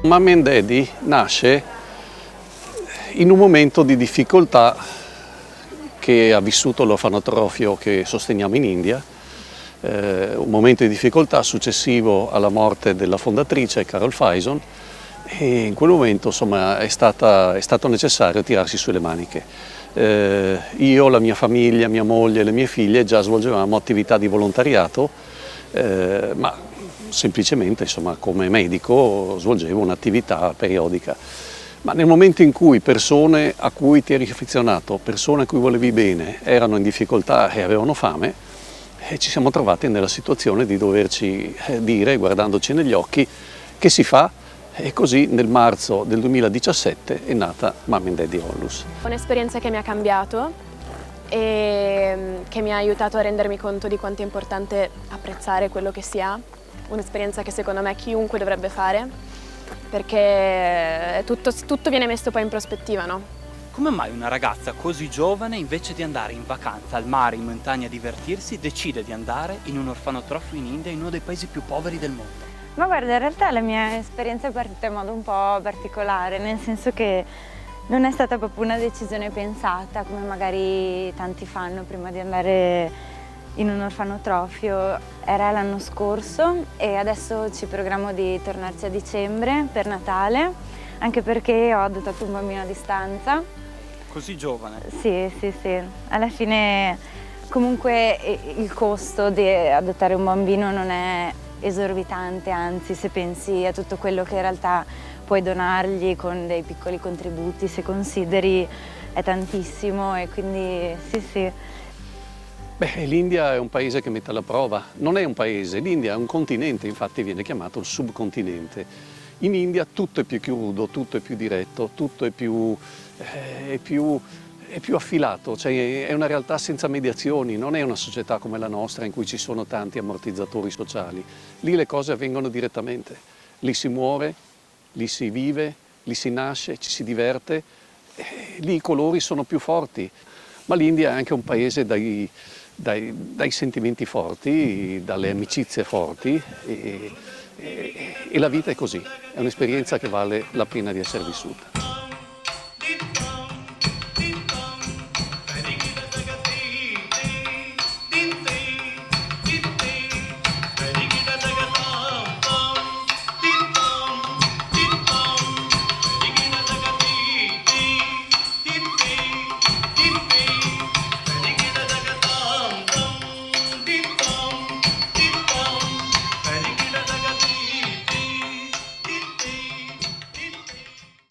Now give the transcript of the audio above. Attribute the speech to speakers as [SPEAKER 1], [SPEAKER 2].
[SPEAKER 1] Mummy and Daddy nasce in un momento di difficoltà che ha vissuto l'orfanotrofio che sosteniamo in India, un momento di difficoltà successivo alla morte della fondatrice Carol Faison, e in quel momento insomma, è stato necessario tirarsi sulle maniche. Io, la mia famiglia, mia moglie e le mie figlie già svolgevamo attività di volontariato, ma semplicemente insomma, come medico svolgevo un'attività periodica. Ma nel momento in cui persone a cui ti eri affezionato, persone a cui volevi bene, erano in difficoltà e avevano fame, ci siamo trovati nella situazione di doverci dire, guardandoci negli occhi, che si fa. E così nel marzo del 2017 è nata Mummy and Daddy Onlus.
[SPEAKER 2] Un'esperienza che mi ha cambiato e che mi ha aiutato a rendermi conto di quanto è importante apprezzare quello che si ha. Un'esperienza che secondo me chiunque dovrebbe fare, perché tutto viene messo poi in prospettiva, no?
[SPEAKER 3] Come mai una ragazza così giovane, invece di andare in vacanza al mare, in montagna a divertirsi, decide di andare in un orfanotrofio in India, in uno dei paesi più poveri del mondo?
[SPEAKER 4] Ma guarda, in realtà la mia esperienza è partita in modo un po' particolare, nel senso che non è stata proprio una decisione pensata, come magari tanti fanno prima di andare in un orfanotrofio. Era l'anno scorso e adesso ci programmo di tornarci a dicembre per Natale, anche perché ho adottato un bambino a distanza.
[SPEAKER 3] Così giovane?
[SPEAKER 4] Sì. Alla fine comunque il costo di adottare un bambino non è esorbitante, anzi se pensi a tutto quello che in realtà puoi donargli con dei piccoli contributi, se consideri, è tantissimo, e quindi sì.
[SPEAKER 1] Beh, l'India è un paese che mette alla prova, non è un paese, l'India è un continente, infatti viene chiamato il subcontinente. In India tutto è più crudo, tutto è più diretto, tutto è più affilato, cioè è una realtà senza mediazioni, non è una società come la nostra in cui ci sono tanti ammortizzatori sociali. Lì le cose avvengono direttamente, lì si muore, lì si vive, lì si nasce, ci si diverte, lì i colori sono più forti. Ma l'India è anche un paese dai sentimenti forti, dalle amicizie forti, e la vita è così, è un'esperienza che vale la pena di essere vissuta.